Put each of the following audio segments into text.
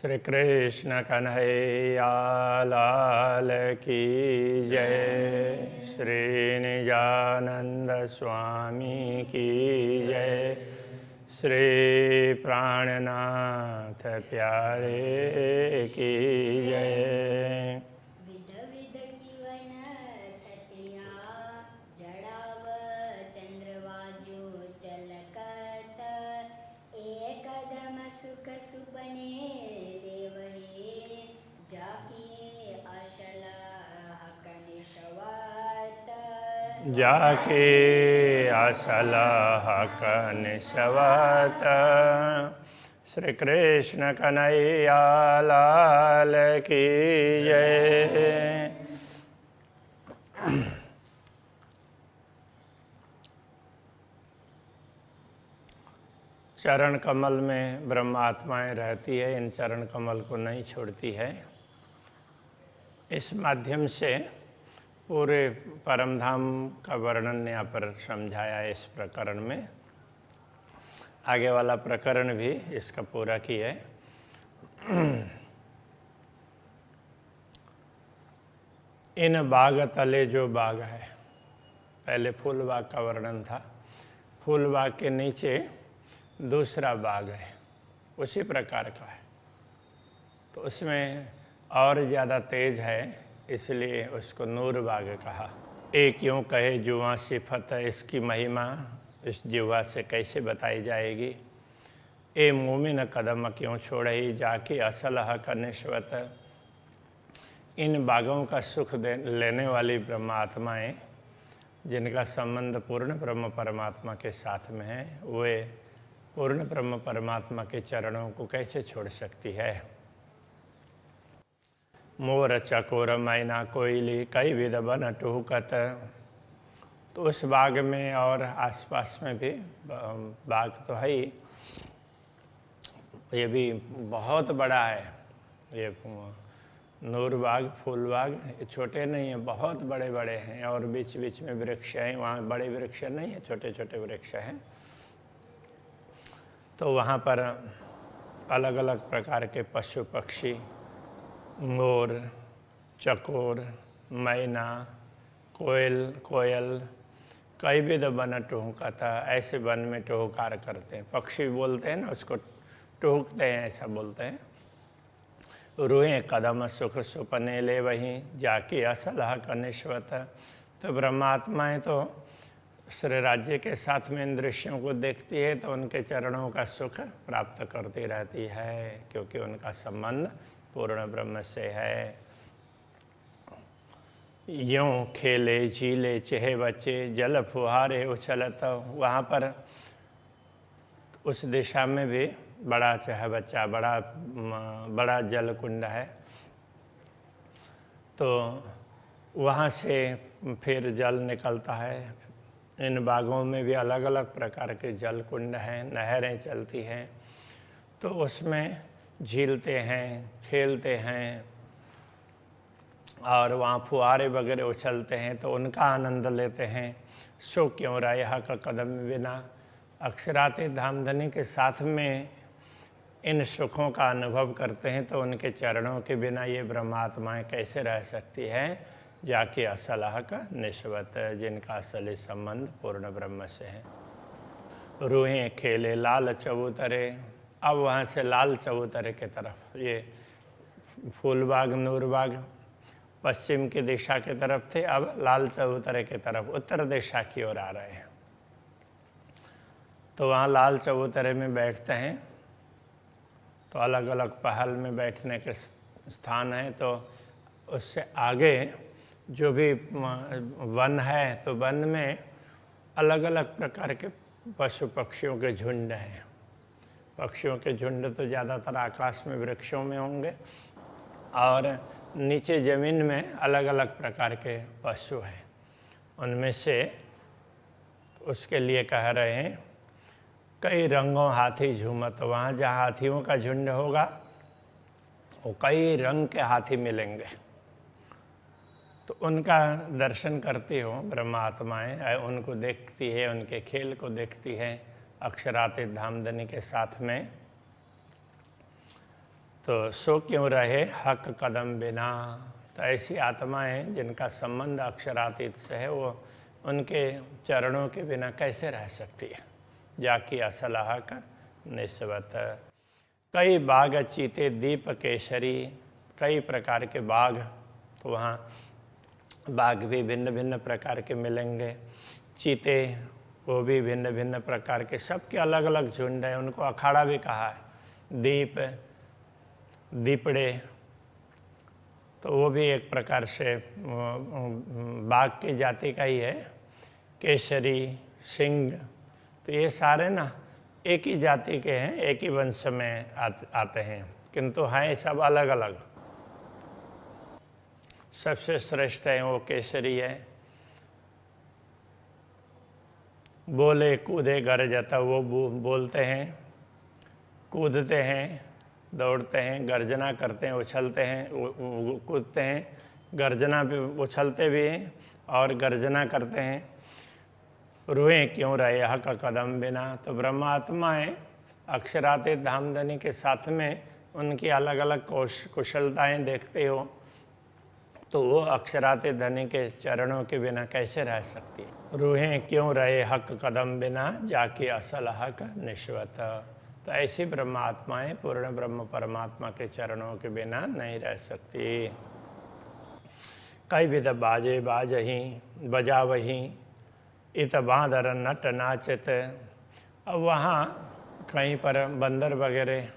श्री कृष्ण कन्हैया लाल की जय। श्री निजानंद स्वामी की जय। श्री प्राणनाथ प्यारे की जय। विध विध कीवन छत्रिया जड़ाव चंद्रवाजु चलकत एक कदम सुख सुबने देवहे जाकी अशल हकन शवात जाके असल हक निशवत। श्री कृष्ण कन्हैया लाल की जय। चरण कमल में ब्रह्म आत्माएं रहती है, इन चरण कमल को नहीं छोड़ती है। इस माध्यम से पूरे परमधाम का वर्णन यहाँ पर समझाया है इस प्रकरण में। आगे वाला प्रकरण भी इसका पूरा की है। इन बाग तले जो बाग है, पहले फूल बाग का वर्णन था। फूल बाग के नीचे दूसरा बाग है, उसी प्रकार का है, तो उसमें और ज़्यादा तेज है, इसलिए उसको नूर बाग कहा। एक यूँ कहे जुआ सिफत, इसकी महिमा इस जुआ से कैसे बताई जाएगी। ए मोमिन कदम क्यों छोड़ई जाके असल हक निश्वत। इन बागों का सुख लेने वाली ब्रह्मात्माएँ, जिनका संबंध पूर्ण ब्रह्म परमात्मा के साथ में है, वे पूर्ण ब्रह्म परमात्मा के चरणों को कैसे छोड़ सकती है। मोर चकोर मैना कोयली कई विध बन टूकत। तो उस बाग में और आसपास में भी बाग तो है ही, ये भी बहुत बड़ा है। ये नूर बाग, फूल बाग ये छोटे नहीं हैं, बहुत बड़े बड़े हैं, और बीच बीच में वृक्ष हैं। वहाँ बड़े वृक्ष नहीं है, छोटे छोटे वृक्ष हैं। तो वहाँ पर अलग अलग प्रकार के पशु पक्षी, मोर, चकोर, मैना, कोयल कई विध बन टूहकता। ऐसे वन में टूहकार करते हैं, पक्षी बोलते हैं ना, उसको टूहकते हैं, ऐसा बोलते हैं। रूहे कदम सुख सुपने ले वहीं जाके असल हक निश्वत। तो ब्रह्मात्माएँ तो श्री राज्य के साथ में इन दृश्यों को देखती है, तो उनके चरणों का सुख प्राप्त करती रहती है, क्योंकि उनका संबंध पूर्ण ब्रह्म से है। यूँ खेले झीले चहे बच्चे जल फुहारे उछलत। वहाँ पर उस दिशा में भी बड़ा चह बच्चा, बड़ा जल कुंड है, तो वहाँ से फिर जल निकलता है। इन बागों में भी अलग अलग प्रकार के जल कुंड हैं, नहरें चलती हैं, तो उसमें झीलते हैं, खेलते हैं, और वहाँ फुहारे वगैरह उछलते हैं, तो उनका आनंद लेते हैं। सो क्यों राय का कदम बिना। अक्षराते धामधनी के साथ में इन सुखों का अनुभव करते हैं, तो उनके चरणों के बिना ये ब्रह्मात्माएँ कैसे रह सकती हैं। जाके असल हक निश्वत, जिनका असली संबंध पूर्ण ब्रह्म से है। रूहें खेले लाल चबूतरे। अब वहाँ से लाल चबूतरे की तरफ, ये फूलबाग नूरबाग पश्चिम की दिशा की तरफ थे, अब लाल चबूतरे की तरफ उत्तर दिशा की ओर आ रहे हैं। तो वहाँ लाल चबूतरे में बैठते हैं, तो अलग अलग पहल में बैठने के स्थान हैं। तो उससे आगे जो भी वन है, तो वन में अलग अलग प्रकार के पशु पक्षियों के झुंड हैं। पक्षियों के झुंड तो ज़्यादातर आकाश में वृक्षों में होंगे, और नीचे ज़मीन में अलग अलग प्रकार के पशु हैं। उनमें से उसके लिए कह रहे हैं कई रंगों हाथी झूमत। वहाँ जहाँ हाथियों का झुंड होगा, वो कई रंग के हाथी मिलेंगे, तो उनका दर्शन करती हो ब्रह्मात्माएँ, उनको देखती है, उनके खेल को देखती है। अक्षरातीत धामधनी के साथ में तो सो क्यों रहे हक कदम बिना। तो ऐसी आत्माएं जिनका संबंध अक्षरातीत से है, वो उनके चरणों के बिना कैसे रह सकती है। जाकी असल हक निस्बत। कई बाग चीते दीप केसरी, कई प्रकार के बाग, तो वहाँ बाग भी भिन्न भिन्न प्रकार के मिलेंगे। चीते वो भी भिन्न भिन्न प्रकार के, सबके अलग अलग झुंड है, उनको अखाड़ा भी कहा है। दीप, दीपड़े, तो वो भी एक प्रकार से बाघ की जाति का ही है। केसरी, सिंह, तो ये सारे ना एक ही जाति के हैं, एक ही वंश में आते हैं, किंतु हैं सब अलग अलग। सबसे श्रेष्ठ है वो केसरी है। बोले कूदे गरजता, वो बोलते हैं, कूदते हैं, दौड़ते हैं, गर्जना करते हैं, उछलते हैं, कूदते हैं, गर्जना भी, उछलते भी हैं और गर्जना करते हैं। रुएं क्यों रहे हक कदम बिना। तो ब्रह्मात्माएं अक्षरातीत धामधनी के साथ में उनकी अलग अलग कुशलताएं देखते हो, तो वो अक्षरातीत धनी के चरणों के बिना कैसे रह सकती है। रूहें क्यों रहे हक कदम बिना, जाकी असल हक निश्वत। तो ऐसी ब्रह्मात्माएं पूर्ण ब्रह्म परमात्मा के चरणों के बिना नहीं रह सकती। कई विध बाजे बाजही बजावही, इत बांदर नट नाचत। अब वहाँ कहीं पर बंदर वगैरह,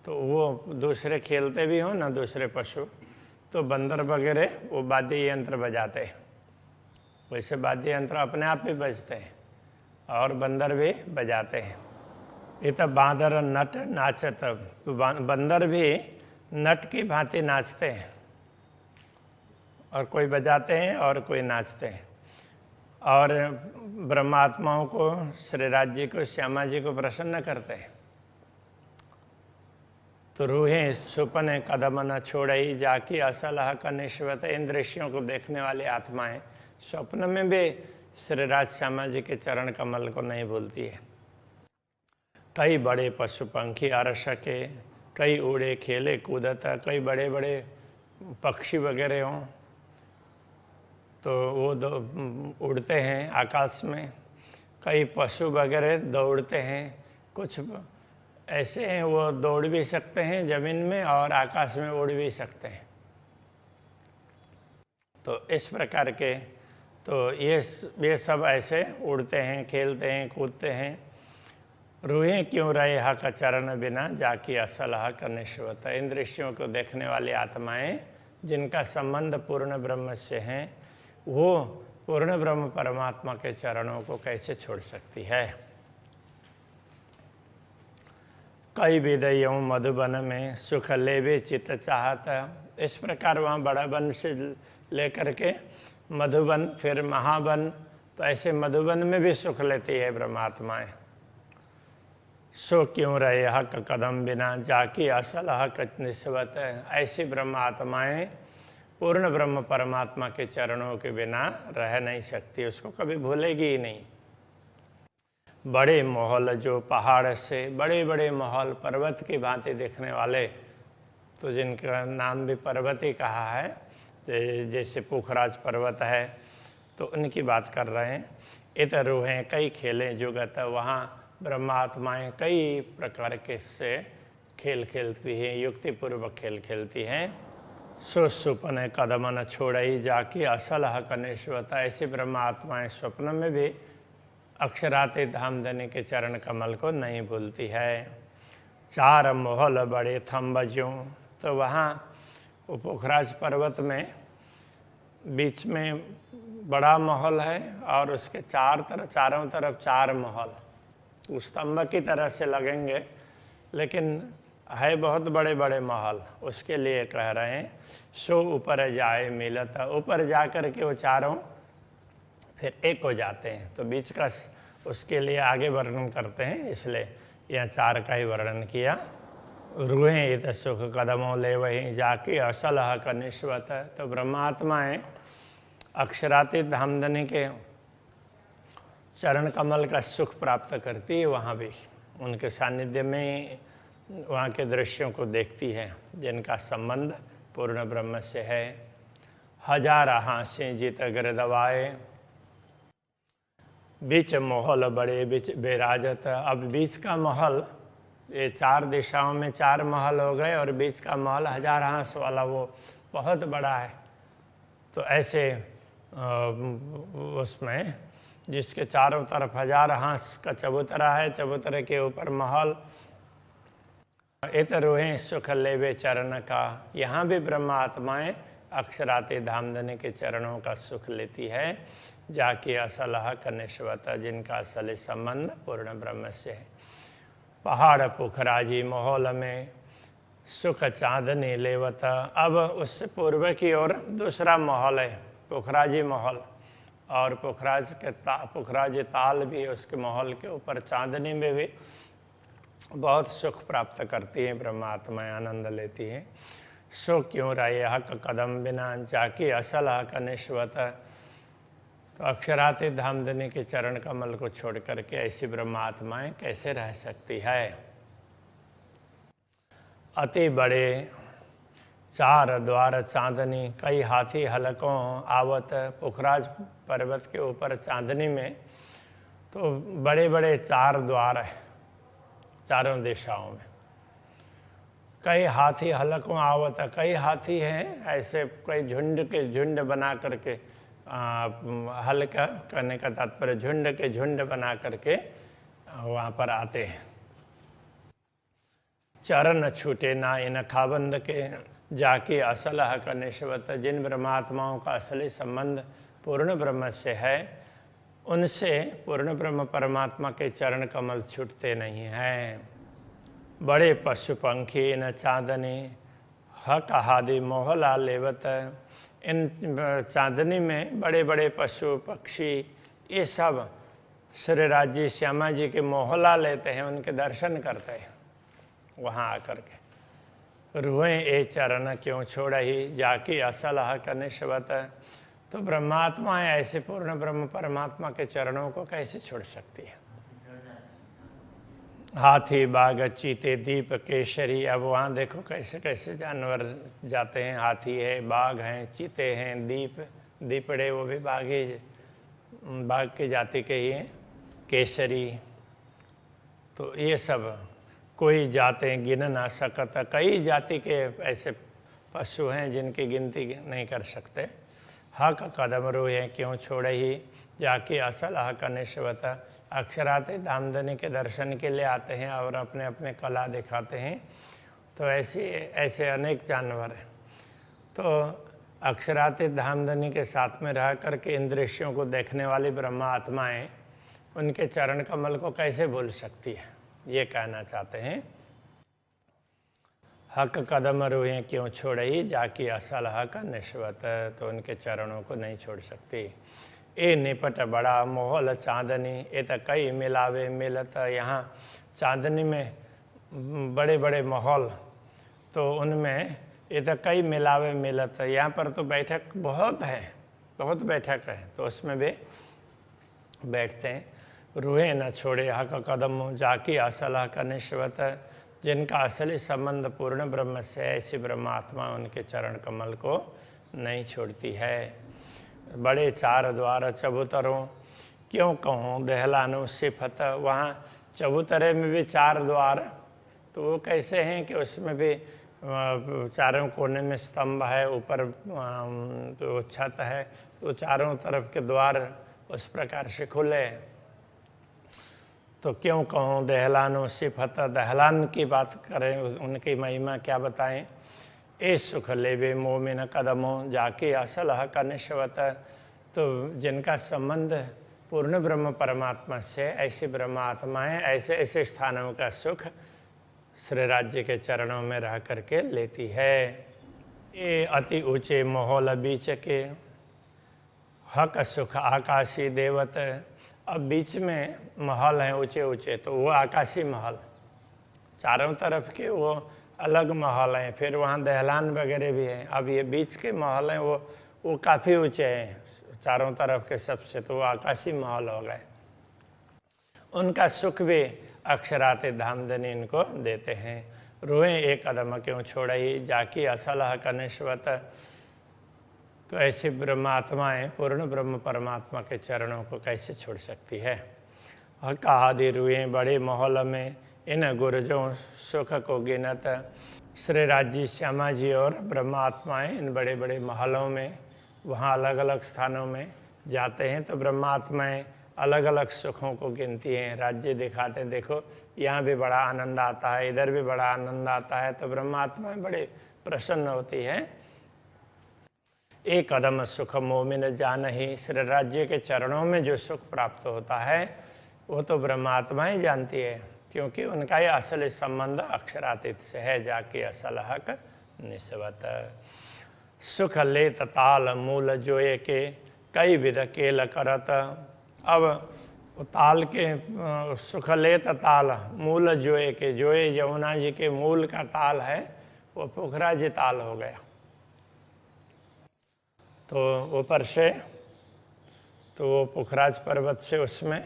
तो वो दूसरे खेलते भी हो ना, दूसरे पशु, तो बंदर वगैरह वो वाद्य यंत्र बजाते हैं। वैसे वाद्य यंत्र अपने आप भी बजते हैं और बंदर भी बजाते हैं। ये तो बांदर नट नाचत, तो बंदर भी नट की भांति नाचते हैं, और कोई बजाते हैं और कोई नाचते हैं। और ब्रह्मात्माओं को, श्रीराज जी को, श्यामा जी को प्रसन्न करते हैं। तो रूहें सुपने कदम न छोड़ई, जाकी असल हक निश्वत। इन दृश्यों को देखने वाली आत्माएं स्वप्न में भी श्रीराज श्यामा जी के चरण कमल को नहीं भूलती है। कई बड़े पशु पंखी अरसके, कई उड़े खेले कूदता, कई बड़े बड़े पक्षी वगैरह हों तो वो उड़ते हैं आकाश में। कई पशु वगैरह दौड़ते हैं, कुछ ऐसे हैं वो दौड़ भी सकते हैं ज़मीन में और आकाश में उड़ भी सकते हैं। तो इस प्रकार के, तो ये सब ऐसे उड़ते हैं, खेलते हैं, कूदते हैं। रूहें क्यों रहे हक चरण बिना, जाकी असल हक निश्वत। इन दृश्यों को देखने वाली आत्माएं जिनका संबंध पूर्ण ब्रह्म से हैं, वो पूर्ण ब्रह्म परमात्मा के चरणों को कैसे छोड़ सकती है। कई विदयों मधुबन में सुख लेवे चित चाहत। इस प्रकार वहाँ बड़ा वन से लेकर के मधुबन, फिर महाबन, तो ऐसे मधुबन में भी सुख लेती है ब्रह्मात्माएं। सो क्यों रहे हक कदम बिना, जाकी असल हक निस्बत। ऐसी ब्रह्मात्माएं पूर्ण ब्रह्म परमात्मा के चरणों के बिना रह नहीं सकती, उसको कभी भूलेगी ही नहीं। बड़े महल जो पहाड़ से, बड़े बड़े महल पर्वत की भांति दिखने वाले, तो जिनका नाम भी पर्वत ही कहा है, जैसे पुखराज पर्वत है, तो उनकी बात कर रहे हैं। इत रूहें कई खेलें जुगत, वहाँ ब्रह्मात्माएं कई प्रकार के से खेल खेलती हैं, युक्तिपूर्वक खेल खेलती हैं। सुपन कदम न छोड़ई, जाकी असल हक निश्वत। ऐसी ब्रह्मात्माएं स्वप्न में भी अक्षरातीत धामधनी के चरण कमल को नहीं भूलती है। चार महल बड़े थम्बजों, तो वहाँ पोखराज पर्वत में बीच में बड़ा महल है और उसके चारों तरफ चार महल उस स्तंभ की तरह से लगेंगे, लेकिन है बहुत बड़े बड़े महल। उसके लिए कह रहे हैं सो ऊपर जाए मिलत, ऊपर जा कर के वो चारों फिर एक हो जाते हैं। तो बीच का उसके लिए आगे वर्णन करते हैं, इसलिए यह चार का ही वर्णन किया। रूहें इत सुख कदमों ले वहीं जाके असल हक निश्वत। तो ब्रह्मात्माएं अक्षरातीत धामधनी के चरण कमल का सुख प्राप्त करती है, वहाँ भी उनके सानिध्य में वहाँ के दृश्यों को देखती है जिनका संबंध पूर्ण ब्रह्म से है। हजार हांसे जित गिरदवाए, बीच महल बड़े बीच बेराजत। अब बीच का महल, ये 4 दिशाओं में 4 महल हो गए और बीच का महल 1000 हांस वाला वो बहुत बड़ा है। तो ऐसे उसमें जिसके चारों तरफ 1000 हांस का चबूतरा है, चबूतरे के ऊपर महल। इत रोहें सुख लेवे चरण का, यहाँ भी ब्रह्म आत्माएं अक्षराते धामधनी के चरणों का सुख लेती है। जाके असलह कनिष्वत, जिनका असली संबंध पूर्ण ब्रह्म से है। पहाड़ पुखराजी माहौल में सुख चांदनी लेवत। अब उससे पूर्व की ओर दूसरा महल है, पुखराजी महल, और पुखराज ताल भी उसके महल के ऊपर चांदनी में भी बहुत सुख प्राप्त करती है, ब्रह्मात्माएं आनंद लेती हैं। सो क्यों रहे हक कदम बिना, जाके असल हक निश्वत। तो अक्षराते धामधनी के चरण कमल को छोड़ करके ऐसी ब्रह्मात्माएं कैसे रह सकती है। अति बड़े 4 द्वार चांदनी, कई हाथी हलकों आवत। पुखराज पर्वत के ऊपर चांदनी में तो बड़े बड़े 4 द्वार है चारों दिशाओं में। कई हाथी हलकों आवत, कई हाथी हैं ऐसे, कई झुंड के झुंड बना करके, हल्का करने का तात्पर्य झुंड के झुंड बना करके वहाँ पर आते हैं। चरण छूटे ना इन खाबंद के, जाके असल हक निश्वत। जिन ब्रह्मात्माओं का असली संबंध पूर्ण ब्रह्म से है, उनसे पूर्ण ब्रह्म परमात्मा के चरण कमल छूटते नहीं हैं। बड़े पशु पंखी इन चांदनी, हक हादि मोहला लेवत। इन चांदनी में बड़े बड़े पशु पक्षी ये सब श्री राज्य श्यामा जी के मोहला लेते हैं, उनके दर्शन करते हैं वहाँ आकर के। रूहें ए चरण क्यों छोड़ ही, जाके असल हक निश्वत। तो ब्रह्मात्मा ऐसे पूर्ण ब्रह्म परमात्मा के चरणों को कैसे छोड़ सकती है। हाथी बाघ चीते दीप केशरी, अब वहाँ देखो कैसे कैसे जानवर जाते हैं। हाथी है, बाघ हैं, चीते हैं, दीपड़े वो भी बाघ की जाति के ही हैं। केसरी, तो ये सब कोई जाते गिन ना सकत। कई जाति के ऐसे पशु हैं जिनकी गिनती नहीं कर सकते। हक कदम रोए क्यों छोड़े ही, जाके असल हक निश्वत। अक्षराते धामधनी के दर्शन के लिए आते हैं और अपने अपने कला दिखाते हैं। तो ऐसे अनेक जानवर हैं। तो अक्षराते धामधनी के साथ में रह करके इन दृश्यों को देखने वाली ब्रह्मा आत्माएं उनके चरण कमल को कैसे भूल सकती है, ये कहना चाहते हैं। हक कदम रोए क्यों छोड़े ही, जाके असल हक निश्वत। तो उनके चरणों को नहीं छोड़ सकती। ए निपट बड़ा मोहल चांदनी, ए तो कई मिलावे मिलत। यहाँ चांदनी में बड़े बड़े महल, तो उनमें ये तो कई मिलावे मिलत। यहाँ पर तो बैठक बहुत है, बहुत बैठक है, तो उसमें भी बैठते हैं। रूहे न छोड़े हक कदम, जाके असल हक निश्वत। जिनका असली संबंध पूर्ण ब्रह्म से, ऐसी ब्रह्मात्मा उनके चरण कमल को नहीं छोड़ती है। बड़े 4 द्वार चबूतरों, क्यों कहूँ दहलानो सिफत। वहाँ चबूतरे में भी 4 द्वार, तो वो कैसे हैं कि उसमें भी चारों कोने में स्तंभ है, ऊपर तो छत है, तो चारों तरफ के द्वार उस प्रकार से खुले। तो क्यों कहूँ दहलानो सिफत। दहलान की बात करें, उनकी महिमा क्या बताएं। ए सुख लेवे मोमिन कदमों, जाके असल हक निश्वत। तो जिनका संबंध पूर्ण ब्रह्म परमात्मा से, ऐसी ब्रह्मात्माएं ऐसे ऐसे स्थानों का सुख श्री राज्य के चरणों में रह करके लेती है। ये अति ऊंचे माहौल बीच के, हक सुख आकाशी देवत। अब बीच में महल हैं ऊंचे ऊंचे, तो वो आकाशी महल, चारों तरफ के वो अलग महल हैं। फिर वहाँ दहलान वगैरह भी हैं। अब ये बीच के महल हैं वो काफ़ी ऊंचे हैं चारों तरफ के सबसे, तो वो आकाशी महल हो गए। उनका सुख भी अक्षराते धामधनी इनको देते हैं। रोएं एक कदम क्यों छोड़ई, जाकी असल हक निश्वत। तो ऐसे ब्रह्मात्माएं पूर्ण ब्रह्म परमात्मा के चरणों को कैसे छोड़ सकती है। हक आदि रुएं बड़े महल में, इन गुरजों सुख को गिनत। श्री राज्य श्यामा जी और ब्रह्मात्माएं इन बड़े बड़े महलों में, वहाँ अलग अलग स्थानों में जाते हैं तो ब्रह्मात्माएं अलग अलग सुखों को गिनती हैं, राज्य दिखाते हैं। देखो यहाँ भी बड़ा आनंद आता है, इधर भी बड़ा आनंद आता है, तो ब्रह्मात्माएं बड़े प्रसन्न होती हैं। एक कदम सुख मोमिन जानहि, श्री राज्य के चरणों में जो सुख प्राप्त होता है वो तो ब्रह्मात्माएं जानती है, क्योंकि उनका ये असली संबंध अक्षरातीत से है, जाके असल हक निस्बत। सुख ले ताल मूल जोए के, कई विध केल करत। अब ताल के सुख ले ताल मूल जोए के, जोए यमुना जी के मूल का ताल है वो पोखराज ताल हो गया। तो ऊपर से तो वो पोखराज पर्वत से उसमें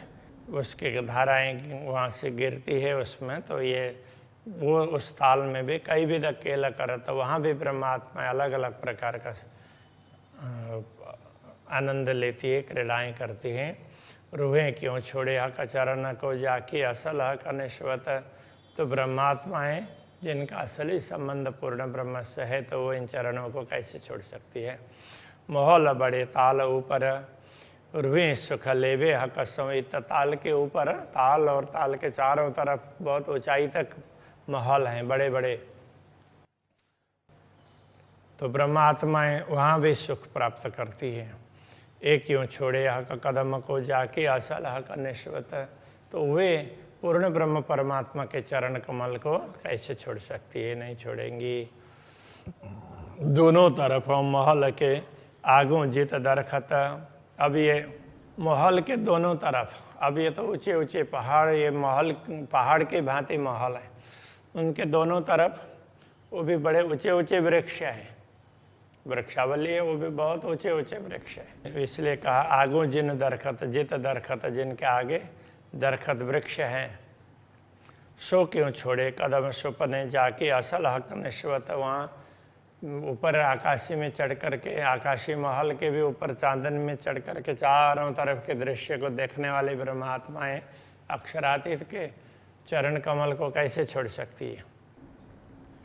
उसके धाराएं वहाँ से गिरती है उसमें, तो ये वो उस ताल में भी कई विध केल करत। तो वहाँ भी परमात्मा अलग अलग प्रकार का आनंद लेती है, क्रीड़ाएँ करती हैं। रूहें क्यों छोड़े हक चरण को, जाकी असल हक निश्वत। तो ब्रह्मात्माएं जिनका असली संबंध पूर्ण ब्रह्म से है, तो वो इन चरणों को कैसे छोड़ सकती है। मोहल बड़े ताल ऊपर, रूहें सुख लेवे हक संवित। ताल के ऊपर, ताल और ताल के चारों तरफ बहुत ऊंचाई तक महल हैं बड़े बड़े, तो ब्रह्मात्माएं वहाँ भी सुख प्राप्त करती हैं। एक क्यों छोड़े हक कदम को, जाके असल हक निश्वत। तो वे पूर्ण ब्रह्म परमात्मा के चरण कमल को कैसे छोड़ सकती है, नहीं छोड़ेंगी। दोनों तरफों महल के आगों जित दरखत। अब ये महल के दोनों तरफ, अब ये तो ऊंचे ऊंचे पहाड़, ये महल पहाड़ के भांति महल है, उनके दोनों तरफ वो भी बड़े ऊंचे ऊंचे वृक्ष हैं, वृक्षावली है, वो भी बहुत ऊंचे ऊंचे वृक्ष है। इसलिए कहा आगों जिन दरखत, जित दरखत, जिनके आगे दरखत वृक्ष हैं। सो क्यों छोड़े कदम सुपने, जाके असल हक निश्वत। वहाँ ऊपर आकाशी में चढ़ करके, आकाशी महल के भी ऊपर चांदन में चढ़ करके चारों तरफ के दृश्य को देखने वाली ब्रह्मात्माएं अक्षरातीत के चरण कमल को कैसे छोड़ सकती है।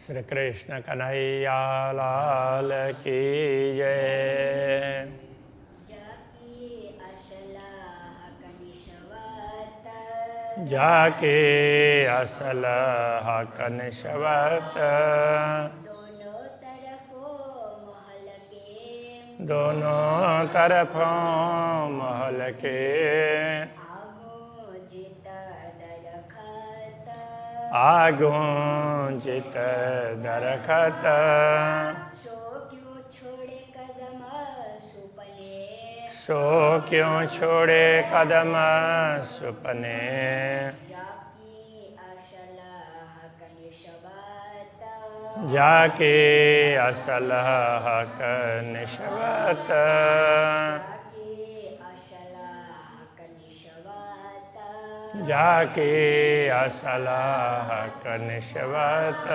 श्री कृष्ण कन्हैया लाल की जय। जाके असल हक निश्वत। दोनों तरफों महल के आगों जित दरखत। सो क्यों छोड़े कदम सुपने, सो क्यों छोड़े कदम सुपने। जाकी असल हक निश्वत। जाके असल हक निश्वत। जाके असल हक निश्वत।